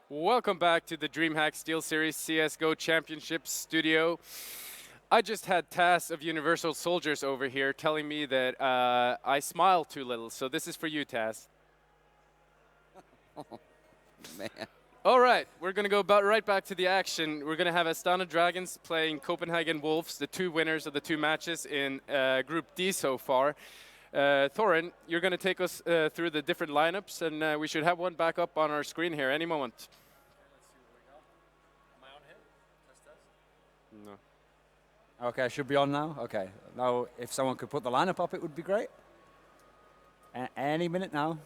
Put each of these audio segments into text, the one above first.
Welcome back to the DreamHack Steel Series CSGO Championship studio. I just had Taz of Universal Soldiers over here telling me that I smile too little, so this is for you, Taz. Man. All right, we're going to go right back to the action. We're going to have Astana Dragons playing Copenhagen Wolves, the two winners of the two matches in Group D so far. Thorin, you're going to take us through the different lineups, and we should have one back up on our screen here any moment. Let's see what we got. Am I on here? Test. No. Okay, I should be on now. Okay. Now, if someone could put the lineup up, it would be great. Any minute now.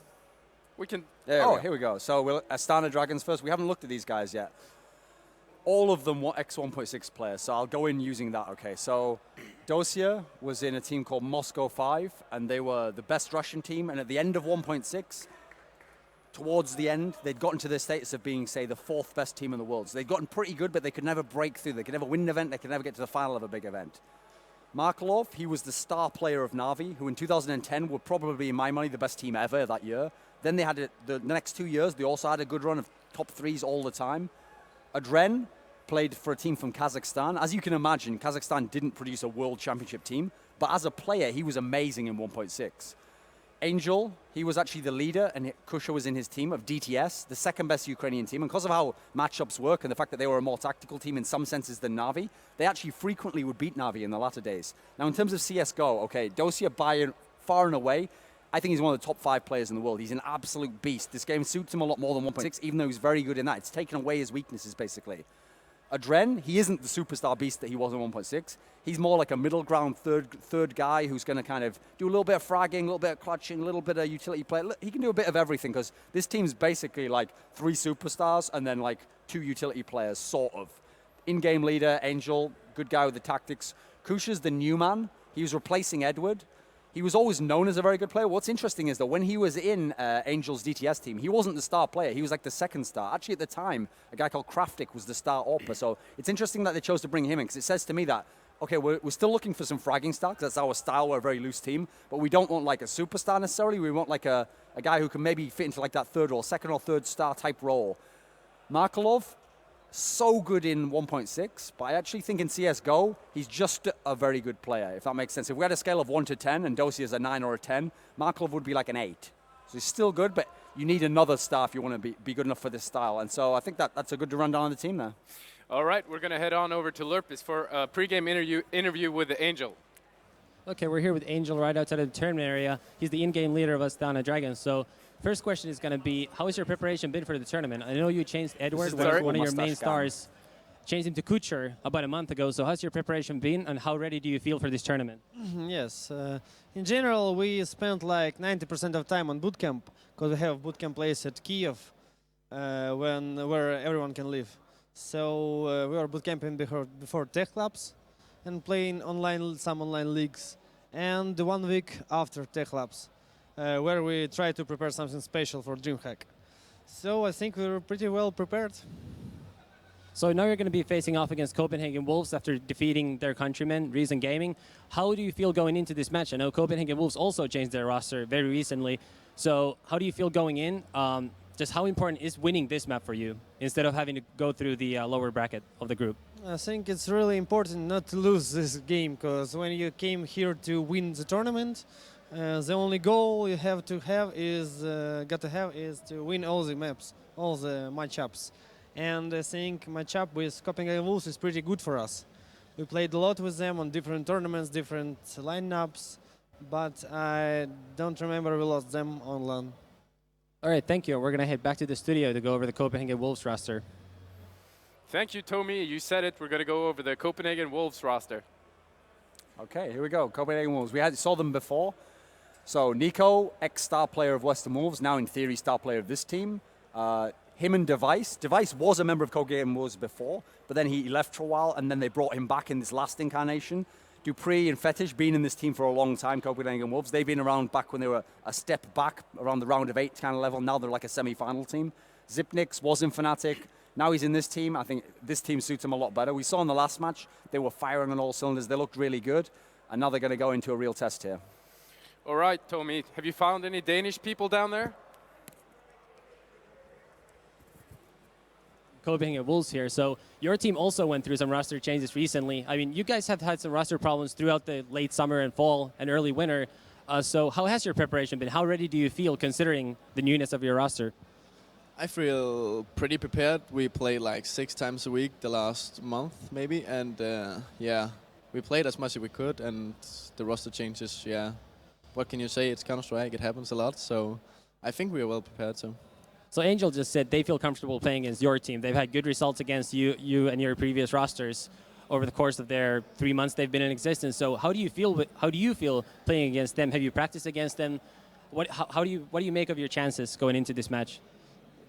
We can. Here we go. So we'll Astana Dragons first. We haven't looked at these guys yet. All of them were X1.6 players, so I'll go in using that. Okay, so Dosia was in a team called Moscow 5, and they were the best Russian team. And at the end of 1.6, towards the end, they'd gotten to the status of being, say, the fourth best team in the world. So they'd gotten pretty good, but they could never break through. They could never win an event. They could never get to the final of a big event. Markelov, he was the star player of Na'Vi, who in 2010 were probably, in my money, the best team ever that year. Then they had the next 2 years, they also had a good run of top threes all the time. Adren played for a team from Kazakhstan. As you can imagine, Kazakhstan didn't produce a world championship team, but as a player, he was amazing in 1.6. Angel, he was actually the leader, and Kusha was in his team of DTS, the second best Ukrainian team. And because of how matchups work and the fact that they were a more tactical team in some senses than Na'Vi, they actually frequently would beat Na'Vi in the latter days. Now, in terms of CSGO, okay, Dosia by far and away, I think he's one of the top 5 players in the world. He's an absolute beast. This game suits him a lot more than 1.6, even though he's very good in that. It's taken away his weaknesses, basically. Adren, he isn't the superstar beast that he was in 1.6. He's more like a middle ground third guy who's going to kind of do a little bit of fragging, a little bit of clutching, a little bit of utility play. He can do a bit of everything because this team's basically like 3 superstars and then like 2 utility players, sort of. In-game leader, Angel, good guy with the tactics. Kusha's the new man. He was replacing Edward. He was always known as a very good player. What's interesting is that when he was in Angel's DTS team, he wasn't the star player. He was like the second star. Actually, at the time, a guy called Kraftik was the star AWPer. So it's interesting that they chose to bring him in because it says to me that, okay, we're still looking for some fragging stars. That's our style. We're a very loose team. But we don't want like a superstar necessarily. We want like a guy who can maybe fit into like that second or third star type role. Markelov, so good in 1.6, but I actually think in CSGO, he's just a very good player, if that makes sense. If we had a scale of 1 to 10 and Dosia is a 9 or a 10, Markelov would be like an 8. So he's still good, but you need another star if you want to be good enough for this style. And so I think that's a good rundown on the team there. All right, we're going to head on over to Lurpis for a pregame interview with the Angel. Okay, we're here with Angel right outside of the tournament area. He's the in-game leader of Astana Dragons. So first question is going to be, how has your preparation been for the tournament? I know you changed Edward, one of your main stars, changed him to Kucher about a month ago. So how's your preparation been, and how ready do you feel for this tournament? Yes. In general, we spent like 90% of time on bootcamp because we have bootcamp place at Kiev where everyone can live. So we were bootcamping before tech labs and playing some online leagues, and 1 week after tech labs, where we try to prepare something special for DreamHack. So I think we were pretty well prepared. So now you're going to be facing off against Copenhagen Wolves after defeating their countrymen, Reason Gaming. How do you feel going into this match? I know Copenhagen Wolves also changed their roster very recently. So how do you feel going in? Just how important is winning this map for you instead of having to go through the lower bracket of the group? I think it's really important not to lose this game, because when you came here to win the tournament, the only goal you have to have is to win all the maps, all the matchups. And I think matchup with Copenhagen Wolves is pretty good for us. We played a lot with them on different tournaments, different lineups, but I don't remember we lost them on LAN. All right, thank you. We're going to head back to the studio to go over the Copenhagen Wolves roster. Thank you, Tomi. You said it. We're going to go over the Copenhagen Wolves roster. Okay, here we go. Copenhagen Wolves. We saw them before. So Nico, ex-star player of Western Wolves, now in theory star player of this team. Him and Device. Device was a member of Copenhagen Wolves before, but then he left for a while, and then they brought him back in this last incarnation. Dupree and Fetish been in this team for a long time, Copenhagen Wolves. They've been around back when they were a step back around the round of 8 kind of level. Now they're like a semi-final team. Zipnix was in Fnatic. Now he's in this team. I think this team suits him a lot better. We saw in the last match, they were firing on all cylinders. They looked really good. And now they're going to go into a real test here. All right, Tomi, have you found any Danish people down there? Copenhagen Wolves here. So your team also went through some roster changes recently. I mean, you guys have had some roster problems throughout the late summer and fall and early winter. So how has your preparation been? How ready do you feel considering the newness of your roster? I feel pretty prepared. We played like 6 times a week the last month, maybe, and yeah, we played as much as we could, and the roster changes, yeah. What can you say? It's Counter-Strike. It happens a lot, so I think we are well prepared. So Angel just said they feel comfortable playing against your team. They've had good results against you and your previous rosters over the course of their 3 months they've been in existence. So how do you feel playing against them? Have you practiced against them? What do you make of your chances going into this match?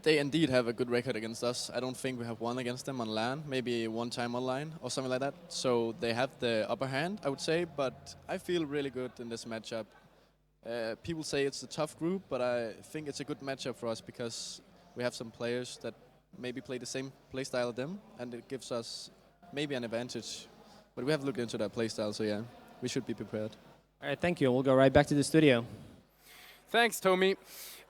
They indeed have a good record against us. I don't think we have won against them on LAN, maybe one time online or something like that. So they have the upper hand, I would say, but I feel really good in this matchup. People say it's a tough group, but I think it's a good matchup for us because we have some players that maybe play the same playstyle as them, and it gives us maybe an advantage. But we have to look into that playstyle, so yeah, we should be prepared. All right, thank you. We'll go right back to the studio. Thanks, Tommy.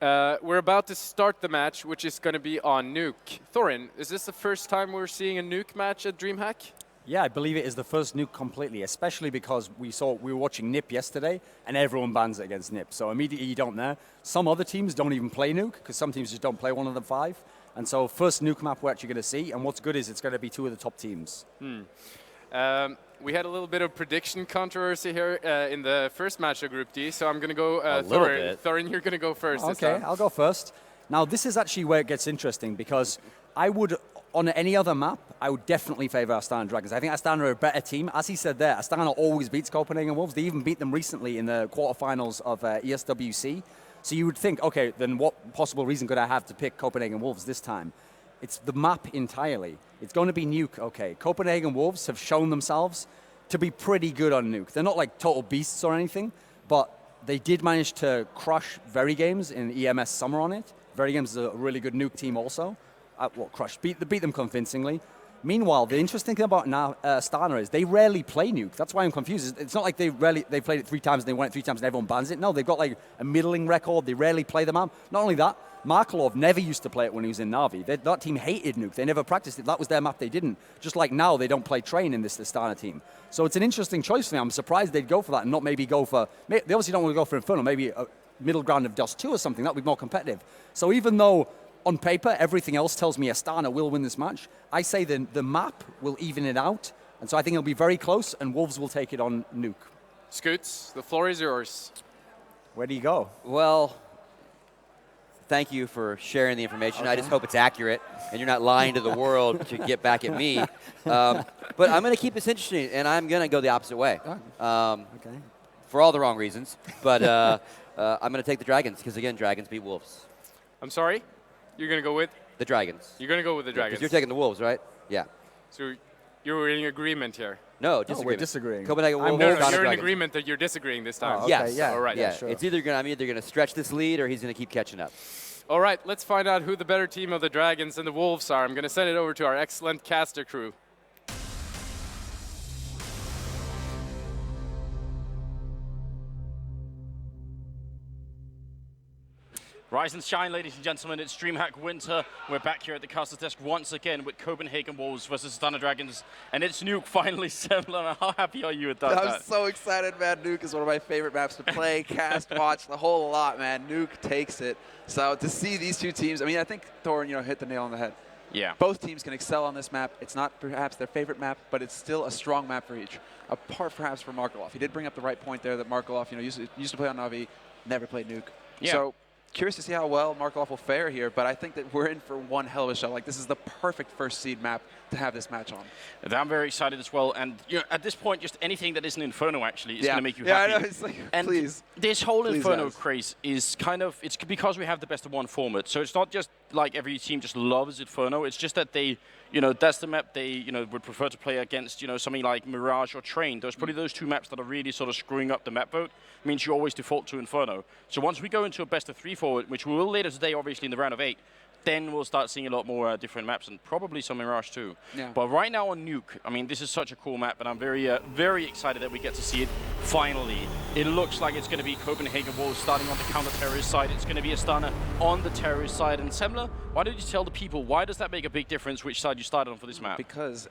We're about to start the match, which is going to be on Nuke. Thorin, is this the first time we're seeing a Nuke match at DreamHack? Yeah, I believe it is the first Nuke completely, especially because we were watching NiP yesterday, and everyone bans it against NiP. So immediately you don't know. Some other teams don't even play Nuke, because some teams just don't play one of the 5. And so first Nuke map we're actually going to see, and what's good is it's going to be 2 of the top teams. We had a little bit of prediction controversy here in the first match of Group D, so I'm going to go Thorin, you're going to go first. Okay, I'll go first. Now, this is actually where it gets interesting, because I would, on any other map, I would definitely favor Astana Dragons. I think Astana are a better team. As he said there, Astana always beats Copenhagen Wolves. They even beat them recently in the quarterfinals of ESWC. So you would think, okay, then what possible reason could I have to pick Copenhagen Wolves this time? It's the map entirely. It's going to be Nuke, okay. Copenhagen Wolves have shown themselves to be pretty good on Nuke. They're not like total beasts or anything, but they did manage to crush Very Games in EMS Summer on it. Very Games is a really good Nuke team also. Beat them convincingly. Meanwhile, the interesting thing about Astana is they rarely play Nuke. That's why I'm confused. It's not like they played it 3 times and they won it 3 times and everyone bans it. No, they've got like a middling record. They rarely play the map. Not only that, Markelov never used to play it when he was in Na'Vi. That team hated Nuke. They never practiced it. That was their map. They didn't. Just like now, they don't play Train in this Astana team. So it's an interesting choice for me. I'm surprised they'd go for that and not maybe go for... They obviously don't want to go for Inferno. Maybe a middle ground of Dust 2 or something. That would be more competitive. So even though on paper everything else tells me Astana will win this match, I say the map will even it out. And so I think it'll be very close and Wolves will take it on Nuke. Scoots, the floor is yours. Where do you go? Well, thank you for sharing the information. Okay. I just hope it's accurate and you're not lying to the world to get back at me. But I'm going to keep this interesting, and I'm going to go the opposite way. Okay. For all the wrong reasons. But I'm going to take the Dragons because, again, Dragons beat Wolves. I'm sorry? You're going to go with? The Dragons. You're going to go with the Dragons. Because you're taking the Wolves, right? Yeah. So you're in agreement here? No, disagreement. We're disagreeing. Copenhagen Wolves. No, you're in agreement that you're disagreeing this time. Oh, okay, yes. Yeah. All right. Yeah. Sure. It's I'm either going to stretch this lead or he's going to keep catching up. All right, let's find out who the better team of the Dragons and the Wolves are. I'm going to send it over to our excellent caster crew. Rise and shine, ladies and gentlemen. It's DreamHack Winter. We're back here at the caster's desk once again with Copenhagen Wolves versus Astana Dragons. And it's Nuke finally similar. How happy are you with that? I'm so excited, man. Nuke is one of my favorite maps to play, cast, watch, the whole lot, man. Nuke takes it. So to see these 2 teams, I mean, I think Thorin, hit the nail on the head. Yeah. Both teams can excel on this map. It's not perhaps their favorite map, but it's still a strong map for each. Apart perhaps from Markelov. He did bring up the right point there that Markelov, used to play on Na'Vi, never played Nuke. Yeah. So curious to see how well Markelov will fare here, but I think that we're in for one hell of a show. Like, this is the perfect first seed map to have this match on. And I'm very excited as well. And at this point, just anything that isn't Inferno actually is going to make you happy. Yeah, I know. It's like, and please. This whole Inferno guys. craze is it's because we have the best of 1 format. So it's not just like every team just loves Inferno. It's just that they, that's the map they, would prefer to play against, something like Mirage or Train. There's probably those 2 maps that are really sort of screwing up the map vote. Means you always default to Inferno. So once we go into a best of 3 forward, which we will later today, obviously in the round of 8, then we'll start seeing a lot more different maps and probably some Mirage too. Yeah. But right now on Nuke, I mean, this is such a cool map, and I'm very excited that we get to see it finally. It looks like it's going to be Copenhagen Wolves starting on the counter-terrorist side. It's going to be Astana on the terrorist side. And Semler, why don't you tell the people, why does that make a big difference which side you started on for this map? Because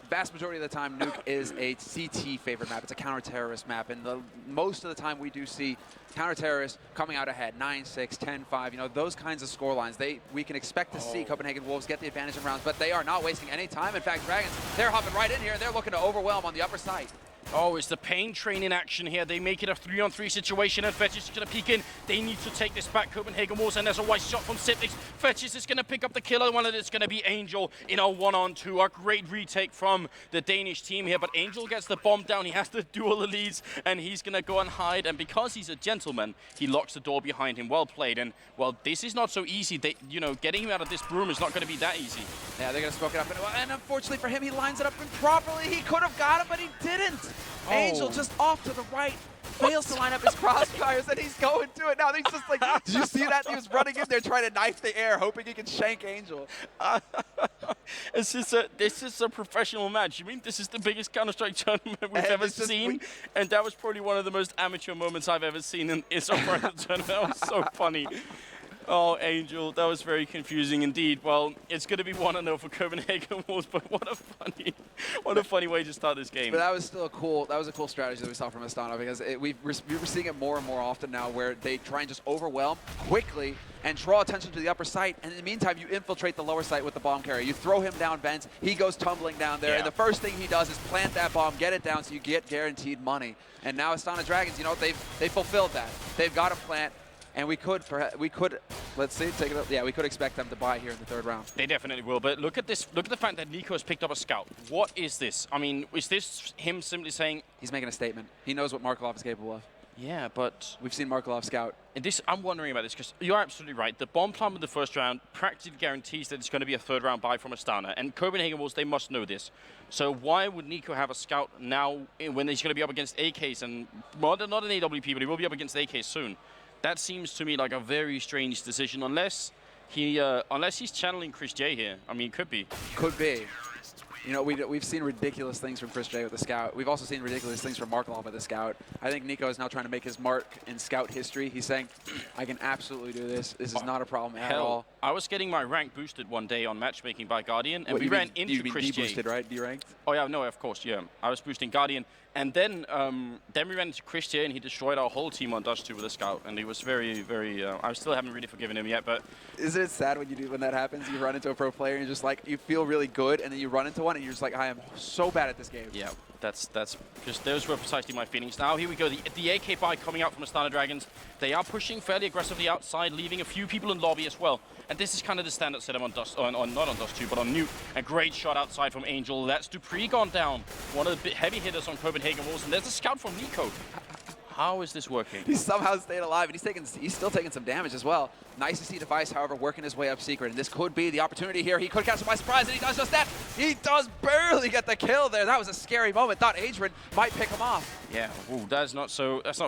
vast majority of the time, Nuke is a CT favorite map. It's a counter-terrorist map, and most of the time we do see counter-terrorists coming out ahead, 9-6, 10-5, you know, those kinds of score lines. We can expect to see Copenhagen Wolves get the advantage in rounds, but they are not wasting any time. In fact, Dragons, they're hopping right in here, and they're looking to overwhelm on the upper side. Oh, it's the pain train in action here. They make it a 3-on-3 situation, and Fetchis is going to peek in. They need to take this back, Copenhagen Wolves, and there's a white shot from Sipnix. Fetchis is going to pick up the killer. One of it's going to be Angel in a 1-on-2. A great retake from the Danish team here, but Angel gets the bomb down. He has to do all the leads, and he's going to go and hide. And because he's a gentleman, he locks the door behind him. Well played. And, well, this is not so easy. You know, getting him out of this broom is not going to be that easy. Yeah, they're going to smoke it up. And unfortunately for him, he lines it up improperly. He could have got him, but he didn't. Oh. Angel just off to the right. Fails to line up his crossfires, and he's going to it now. He's just like, did you see that? He was running in there trying to knife the air, hoping he can shank Angel. This is a professional match. You mean this is the biggest Counter-Strike tournament we've ever seen? And that was probably one of the most amateur moments I've ever seen in so far in the tournament. That was so funny. Oh, Angel, that was very confusing indeed. Well, it's going to be 1-0 for Copenhagen Wolves, but what a funny way to start this game. But that was still a cool strategy that we saw from Astana, because we were seeing it more and more often now, where they try and just overwhelm quickly and draw attention to the upper site, and in the meantime, you infiltrate the lower site with the bomb carrier. You throw him down vents, he goes tumbling down there, and the first thing he does is plant that bomb, get it down, so you get guaranteed money. And now Astana Dragons, you know, they fulfilled that. They've got him plant. And we could, let's see, take it up. Yeah, we could expect them to buy here in the third round. They definitely will. But look at this. Look at the fact that Nico has picked up a scout. What is this? I mean, is this him simply saying... He's making a statement. He knows what Markelov is capable of. Yeah, but... We've seen Markelov scout. And this, I'm wondering about this, because you're absolutely right. The bomb plant in the first round practically guarantees that it's going to be a third round buy from Astana. And Copenhagen Wolves, they must know this. So why would Nico have a scout now when he's going to be up against AKs? And well, not an AWP, but he will be up against AKs soon. That seems to me like a very strange decision, unless he's channeling Chris J here. I mean, could be. Could be. You know, we've seen ridiculous things from Chris J with the scout. We've also seen ridiculous things from Markelov with the scout. I think Nico is now trying to make his mark in scout history. He's saying, I can absolutely do this. This is not a problem at all. I was getting my rank boosted one day on matchmaking by Guardian, and we ran into Chris J. De-boosted, right? De-ranked? Oh yeah, no, of course, yeah. I was boosting Guardian, and then we ran into Chris J, and he destroyed our whole team on Dust 2 with a scout, and he was very, very. I still haven't really forgiven him yet, but. Isn't it sad when that happens? You run into a pro player, and you're just like, you feel really good, and then you run into one, and you're just like, I am so bad at this game. Yeah, that's just, those were precisely my feelings. Now here we go, the AK buy coming out from Astana Dragons. They are pushing fairly aggressively outside, leaving a few people in lobby as well. And this is kind of the standard setup on Dust, not on Dust 2, but on Nuke. A great shot outside from Angel. That's Dupree gone down. One of the heavy hitters on Copenhagen Wolves, and there's a scout from Nico. How is this working? He's somehow stayed alive, and he's still taking some damage as well. Nice to see Device, however, working his way up secret, and this could be the opportunity here. He could catch him by surprise, and he does just that. He does barely get the kill there. That was a scary moment. Thought Adrian might pick him off. Yeah, ooh, that's not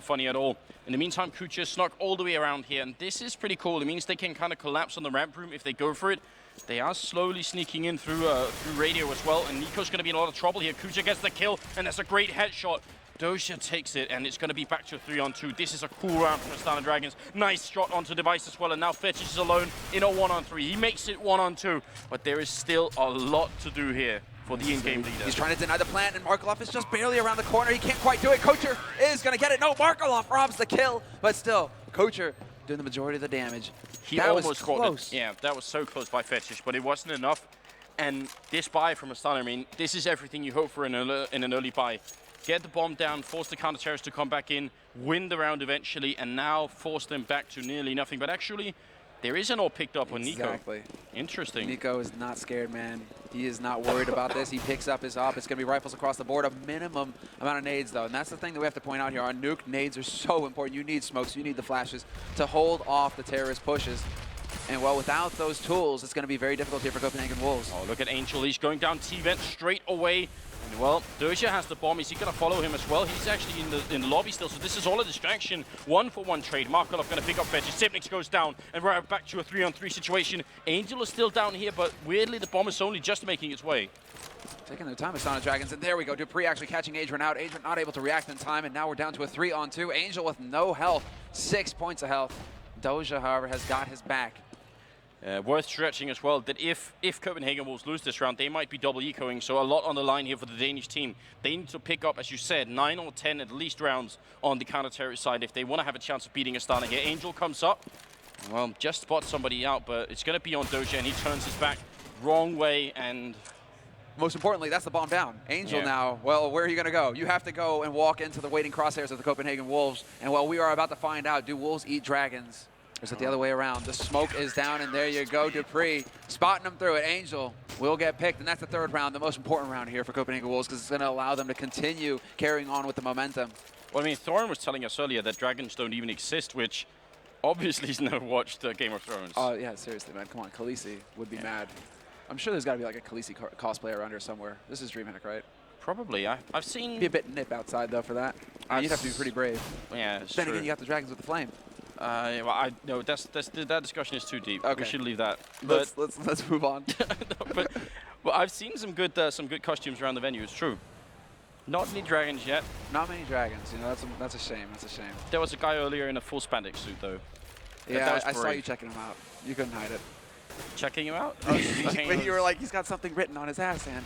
funny at all. In the meantime, Kucha snuck all the way around here, and this is pretty cool. It means they can kind of collapse on the ramp room if they go for it. They are slowly sneaking in through radio as well, and Nico's going to be in a lot of trouble here. Kucha gets the kill, and that's a great headshot. Dosia takes it, and it's going to be back to a 3-on-2. This is a cool round from Astana Dragons. Nice shot onto Device as well, and now Fetchis is alone in a 1-on-3. He makes it 1-on-2, but there is still a lot to do here for the in-game leader. He's trying to deny the plant, and Markelov is just barely around the corner. He can't quite do it. Kocher is going to get it. No, Markelov robs the kill, but still, Kocher doing the majority of the damage. He almost close. Yeah, that was so close by Fetchis, but it wasn't enough. And this buy from Astana, I mean, this is everything you hope for in an early buy. Get the bomb down, force the counter-terrorists to come back in, win the round eventually, and now force them back to nearly nothing. But actually, there is an all picked up on Nico. Exactly. Interesting. Nico is not scared, man. He is not worried about this. He picks up his op. It's going to be rifles across the board, a minimum amount of nades, though. And that's the thing that we have to point out here. On Nuke, nades are so important. You need smokes, you need the flashes to hold off the terrorist pushes. And well, without those tools, it's going to be very difficult here for Copenhagen Wolves. Oh, look at Angel. He's going down T-Vent straight away. And well, Doja has the bomb. Is he going to follow him as well? He's actually in the lobby still, so this is all a distraction. 1-for-1 trade. Markelov going to pick up Fetch. Sipnix goes down, and we're back to a 3-on-3 situation. Angel is still down here, but weirdly, the bomb is only just making its way. Taking their time, Astana Dragons, and there we go. Dupree actually catching Adrian out. Adrian not able to react in time, and now we're down to a 3-on-2. Angel with no health, 6 points of health. Doja, however, has got his back. Worth stretching as well that if Copenhagen Wolves lose this round, they might be double ecoing, so a lot on the line here for the Danish team. They need to pick up, as you said, 9 or 10 at least rounds on the counter-terrorist side if they want to have a chance of beating Astana here. Angel comes up, well, just spots somebody out, but it's going to be on Doja, and he turns his back wrong way, and most importantly, that's the bomb down. Angel now, well, where are you going to go? You have to go and walk into the waiting crosshairs of the Copenhagen Wolves, and well, we are about to find out, do Wolves eat Dragons? Or is it the other way around? The smoke is down, and there you go, Dupree spotting them through it. Angel will get picked, and that's the third round, the most important round here for Copenhagen Wolves, because it's going to allow them to continue carrying on with the momentum. Well, I mean, Thorin was telling us earlier that dragons don't even exist, which obviously he's never watched Game of Thrones. Oh, yeah, seriously, man. Come on, Khaleesi would be mad. I'm sure there's got to be like a Khaleesi cosplay around here somewhere. This is DreamHack, right? Probably. I've seen... Be a bit nip outside, though, for that. You'd have to be pretty brave. Yeah, it's Then true. again, you got the dragons with the flame. Yeah, well, no, that discussion is too deep. Okay. We should leave that. Let's move on. But well, I've seen some good costumes around the venue. It's true. Not any dragons yet. Not many dragons. You know, that's a shame. That's a shame. There was a guy earlier in a full spandex suit, though. Yeah, I saw you checking him out. You couldn't hide it. Checking him out? When you were like, he's got something written on his ass, man.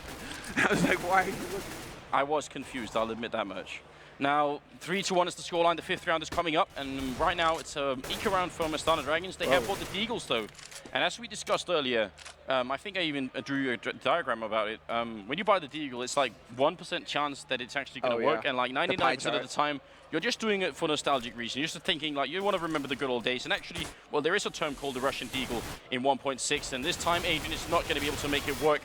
I was like, why are you looking? I was confused. I'll admit that much. Now, 3-1 is the scoreline. The 5th round is coming up, and right now it's an eco round from Astana Dragons. They have bought the Deagles, though. And as we discussed earlier, I think I even drew a diagram about it. When you buy the Deagle, it's like 1% chance that it's actually going to work, and like 99% of the time, you're just doing it for nostalgic reasons. You're just thinking, like, you want to remember the good old days. And actually, well, there is a term called the Russian Deagle in 1.6, and this time Adrian is not going to be able to make it work.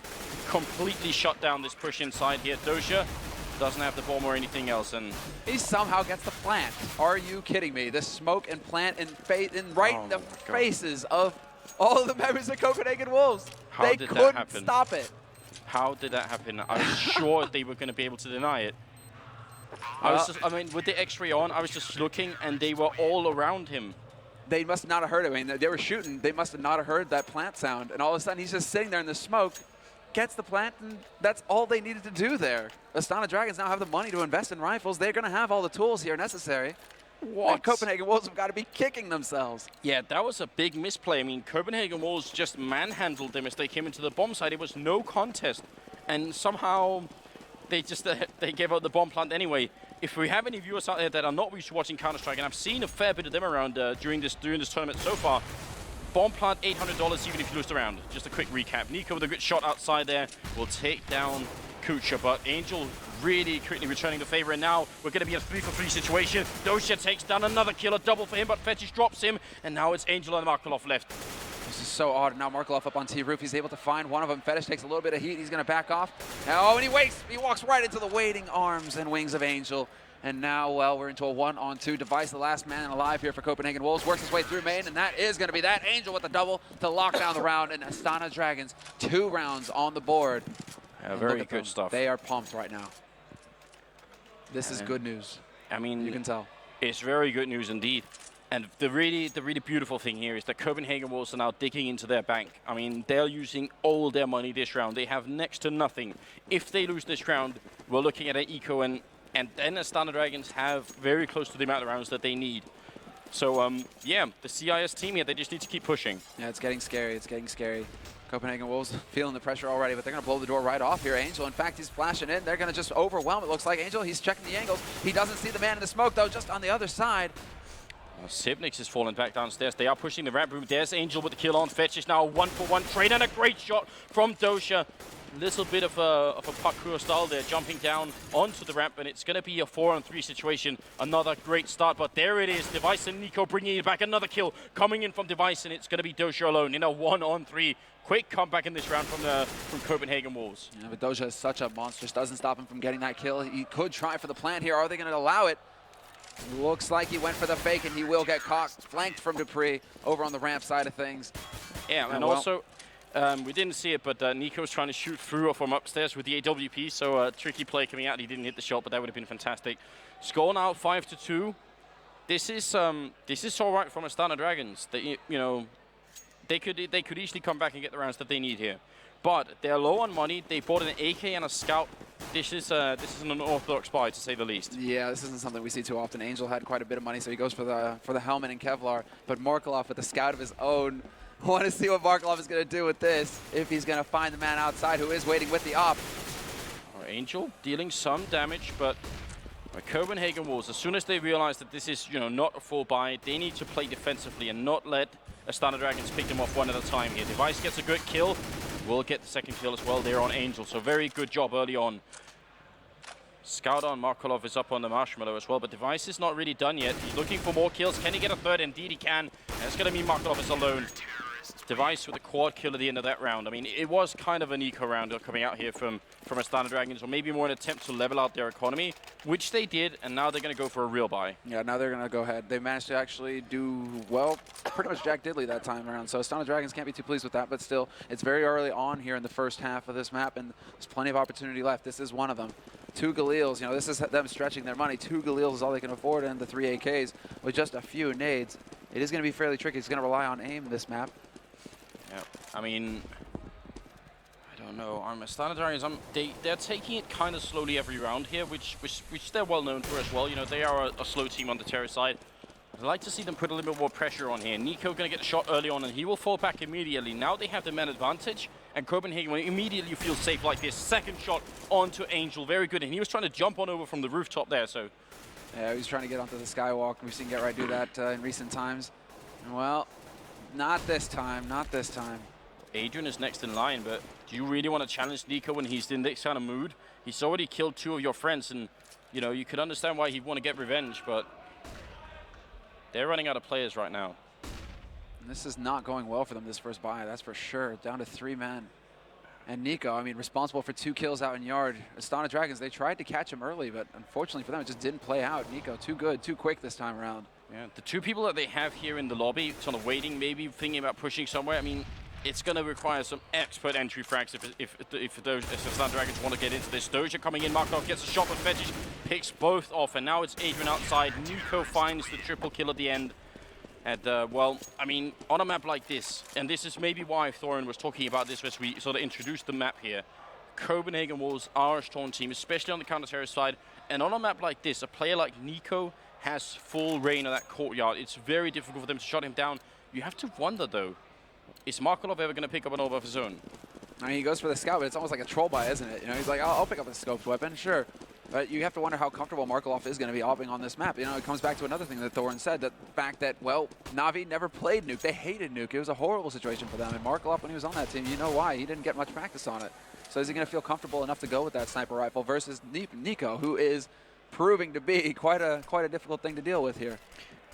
Completely shut down this push inside here. Doja doesn't have the bomb or anything else, and he somehow gets the plant. Are you kidding me? The smoke and plant in the faces of all of the members of Copenhagen Wolves. They couldn't stop it. How did that happen? I was sure they were going to be able to deny it. I mean, with the X-ray on, I was just looking, and they were all around him. They must not have heard it. I mean, they were shooting. They must have not have heard that plant sound, and all of a sudden he's just sitting there in the smoke. Gets the plant, and that's all they needed to do there. Astana Dragons now have the money to invest in rifles. They're going to have all the tools here necessary. What? And Copenhagen Wolves have got to be kicking themselves. Yeah, that was a big misplay. I mean, Copenhagen Wolves just manhandled them as they came into the bomb site. It was no contest, and somehow they just they gave out the bomb plant anyway. If we have any viewers out there that are not used to watching Counter-Strike, and I've seen a fair bit of them around during this tournament so far, bomb plant, $800 even if you lose the round. Just a quick recap. Nico with a good shot outside there will take down Kucha, but Angel really quickly returning the favor, and now we're going to be in a 3-for-3 situation. Doja takes down another kill, a double for him, but Fetish drops him, and now it's Angel and Markelov left. This is so odd. Now Markelov up on T-Roof. He's able to find one of them. Fetish takes a little bit of heat. He's going to back off. Oh, and he walks right into the waiting arms and wings of Angel. And now, well, we're into a 1-on-2. Device, the last man alive here for Copenhagen Wolves, works his way through main, and that is going to be that. Angel with the double to lock down the round, and Astana Dragons, 2 rounds on the board. Yeah, very good stuff. They are pumped right now. This is good news. I mean, you can tell. It's very good news indeed. And the really beautiful thing here is that Copenhagen Wolves are now digging into their bank. I mean, they're using all their money this round. They have next to nothing. If they lose this round, we're looking at an eco, and then Astana Dragons have very close to the amount of rounds that they need. So, yeah, the CIS team here, they just need to keep pushing. Yeah, it's getting scary. It's getting scary. Copenhagen Wolves feeling the pressure already, but they're going to blow the door right off here. Angel, in fact, he's flashing in. They're going to just overwhelm, it looks like. Angel, he's checking the angles. He doesn't see the man in the smoke, though, just on the other side. Sipnix is falling back downstairs. They are pushing the ramp room. There's Angel with the kill on. Fetch is now a 1-for-1 trade, and a great shot from Doja. Little bit of a parkour style there, jumping down onto the ramp, and it's going to be a 4-on-3 situation. Another great start, but there it is. Device and Nico bringing it back. Another kill coming in from Device, and it's going to be Doja alone in a 1-on-3. Quick comeback in this round from Copenhagen Wolves. Yeah, but Doja is such a monster. Just doesn't stop him from getting that kill. He could try for the plant here. Are they going to allow it? Looks like he went for the fake, and he will get caught. Flanked from Dupree over on the ramp side of things. Yeah, and also, we didn't see it, but Nico's trying to shoot through or from upstairs with the AWP, so tricky play coming out. He didn't hit the shot, but that would have been fantastic. Score now 5-2. This is all right from Astana Dragons. They, they could easily come back and get the rounds that they need here. But they're low on money. They bought an AK and a scout. This is an unorthodox buy, to say the least. Yeah, this isn't something we see too often. Angel had quite a bit of money, so he goes for the helmet and Kevlar. But Markelov with a scout of his own. I want to see what Markelov is going to do with this, if he's going to find the man outside who is waiting with the op. Angel dealing some damage, but Copenhagen Wolves, as soon as they realize that this is not a full buy, they need to play defensively and not let Astana Dragons pick them off one at a time here. Device gets a good kill. Will get the second kill as well there on Angel, so very good job early on. Scout on Markelov is up on the Marshmallow as well, but Device is not really done yet. He's looking for more kills. Can he get a third? Indeed he can. And it's going to mean Markelov is alone. Device with a quad kill at the end of that round. I mean, it was kind of an eco round coming out here from Astana Dragons, or maybe more an attempt to level out their economy, which they did, and now they're going to go for a real buy. Yeah, now they're going to go ahead. They managed to actually do, well, pretty much Jack Diddley that time around, so Astana Dragons can't be too pleased with that, but still, it's very early on here in the first half of this map, and there's plenty of opportunity left. This is one of them. 2 Galils, this is them stretching their money. 2 Galils is all they can afford, and the 3 AKs with just a few nades. It is going to be fairly tricky. It's going to rely on aim this map. Yeah, I mean, I don't know. Astana Dragons, they're taking it kind of slowly every round here, which they're well known for as well. They are a slow team on the terror side. I'd like to see them put a little bit more pressure on here. Nico going to get the shot early on, and he will fall back immediately. Now they have the man advantage, and Copenhagen will immediately feel safe like this. Second shot onto Angel, very good, and he was trying to jump on over from the rooftop there, so. Yeah, he was trying to get onto the skywalk. We've seen Get Right do that in recent times. And well, not this time, not this time. Adrian is next in line, but do you really want to challenge Nico when he's in this kind of mood? He's already killed 2 of your friends, and you could understand why he'd want to get revenge, but they're running out of players right now. And this is not going well for them, this first buy, that's for sure. Down to 3 men. And Nico, I mean, responsible for 2 kills out in yard. Astana Dragons, they tried to catch him early, but unfortunately for them, it just didn't play out. Nico, too good, too quick this time around. Yeah, the 2 people that they have here in the lobby, sort of waiting, maybe thinking about pushing somewhere. I mean, it's going to require some expert entry frags if Astana Dragons want to get into this. Doja coming in, Markov gets a shot, but Fetish picks both off, and now it's Adrian outside. Nico finds the triple kill at the end. And, well, I mean, on a map like this, and this is maybe why Thorin was talking about this as we sort of introduced the map here. Copenhagen Wolves are a strong team, especially on the counter-terror side. And on a map like this, a player like Nico has full reign of that courtyard. It's very difficult for them to shut him down. You have to wonder, though, is Markelov ever going to pick up an orb of his own? I mean, he goes for the scout, but it's almost like a troll buy, isn't it? He's like, I'll pick up a scoped weapon, sure. But you have to wonder how comfortable Markelov is going to be opping on this map. It comes back to another thing that Thorin said, the fact that, well, Na'Vi never played Nuke. They hated Nuke. It was a horrible situation for them. And Markelov, when he was on that team, you know why. He didn't get much practice on it. So is he going to feel comfortable enough to go with that sniper rifle versus Nico, who is proving to be quite a difficult thing to deal with here?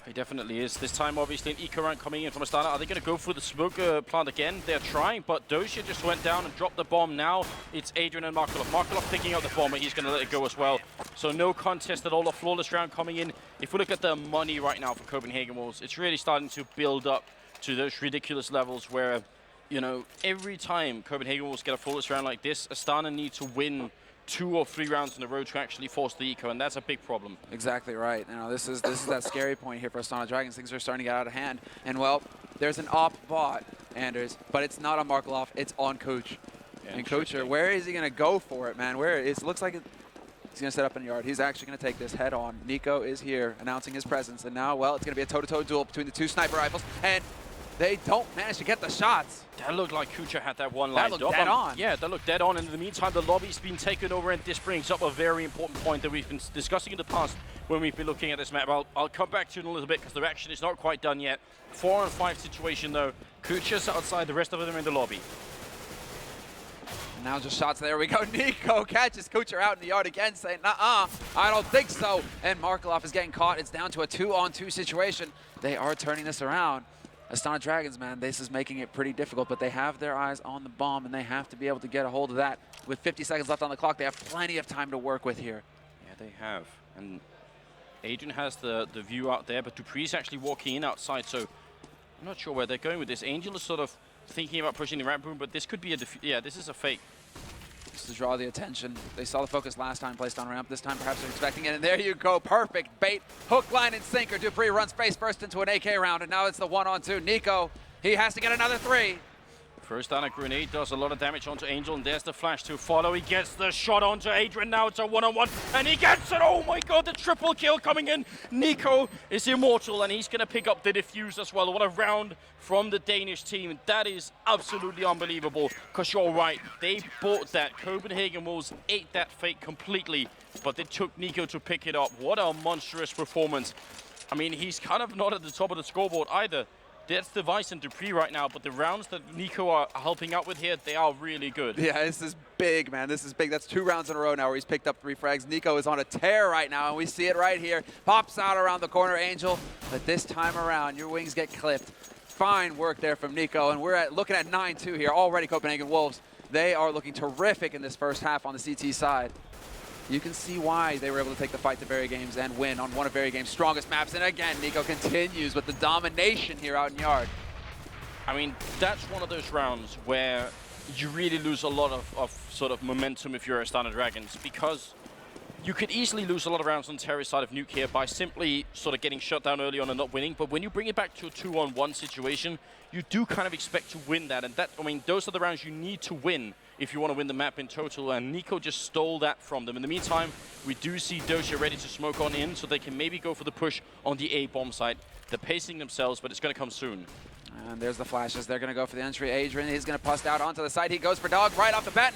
He definitely is. This time, obviously, an eco round coming in from Astana. Are they going to go for the smoke plant again? They're trying, but Dosia just went down and dropped the bomb. Now it's Adrian and Markelov. Markelov picking up the bomb, but he's going to let it go as well. So no contest at all. A flawless round coming in. If we look at the money right now for Copenhagen Wolves, it's really starting to build up to those ridiculous levels where, every time Copenhagen Wolves get a flawless round like this, Astana need to win 2 or 3 rounds in a row to actually force the eco, and that's a big problem. Exactly right. This is that scary point here for Astana Dragons. Things are starting to get out of hand. And, well, there's an op bot, Anders, but it's not on Markelov. It's on Coach. Yeah, and Coacher, where is he going to go for it, man? It looks like he's going to set up in the yard. He's actually going to take this head on. Nico is here announcing his presence. And now, well, it's going to be a toe-to-toe duel between the 2 sniper rifles. And they don't manage to get the shots. That looked like Kucha had that one lined up. That looked dead on. Yeah, that looked dead on. And in the meantime, the lobby's been taken over, and this brings up a very important point that we've been discussing in the past when we've been looking at this map. I'll come back to it in a little bit because the action is not quite done yet. 4-on-5 situation, though. Kucha's outside, the rest of them in the lobby. Now just shots, there we go. Nico catches Kucher out in the yard again, saying, I don't think so. And Markelov is getting caught. It's down to a 2-on-2 situation. They are turning this around. Astana Dragons, man, this is making it pretty difficult, but they have their eyes on the bomb, and they have to be able to get a hold of that. With 50 seconds left on the clock, they have plenty of time to work with here. Yeah, they have. And Adrian has the view out there, but Dupree's actually walking in outside, so I'm not sure where they're going with this. Angel is sort of thinking about pushing the ramp boom, but this could be a yeah, this is a fake. Just to draw the attention. They saw the focus last time placed on ramp. This time perhaps they're expecting it. And there you go. Perfect bait. Hook, line, and sinker. Dupree runs face first into an AK round. And now it's the 1-on-2. Nico, he has to get another 3. First down, a grenade does a lot of damage onto Angel, and there's the flash to follow. He gets the shot onto Adrian. Now it's a 1-on-1, and he gets it. Oh my god, the triple kill coming in. Nico is immortal, and he's going to pick up the defuse as well. What a round from the Danish team. That is absolutely unbelievable, because you're right. They bought that. Copenhagen Wolves ate that fake completely, but they took Nico to pick it up. What a monstrous performance. I mean, he's kind of not at the top of the scoreboard either. That's the Vice and Dupree right now, but the rounds that Nico are helping out with here, they are really good. Yeah, this is big, man. This is big. That's 2 rounds in a row now where he's picked up 3 frags. Nico is on a tear right now, and we see it right here. Pops out around the corner, Angel. But this time around, your wings get clipped. Fine work there from Nico, and we're looking at 9-2 here. Already Copenhagen Wolves, they are looking terrific in this first half on the CT side. You can see why they were able to take the fight to Very Games and win on one of Very Games' strongest maps. And again, Nico continues with the domination here out in Yard. I mean, that's one of those rounds where you really lose a lot of sort of momentum if you're Astana Dragons, because you could easily lose a lot of rounds on Terry's side of Nuke here by simply sort of getting shut down early on and not winning. But when you bring it back to a 2-on-1 situation, you do kind of expect to win that. And that, I mean, those are the rounds you need to win if you want to win the map in total. And Nico just stole that from them. In the meantime, we do see Dosia ready to smoke on in, so they can maybe go for the push on the A bomb site. They're pacing themselves, but it's going to come soon. And there's the flashes. They're going to go for the entry. Adrian, he's going to bust out onto the side. He goes for dog right off the bat.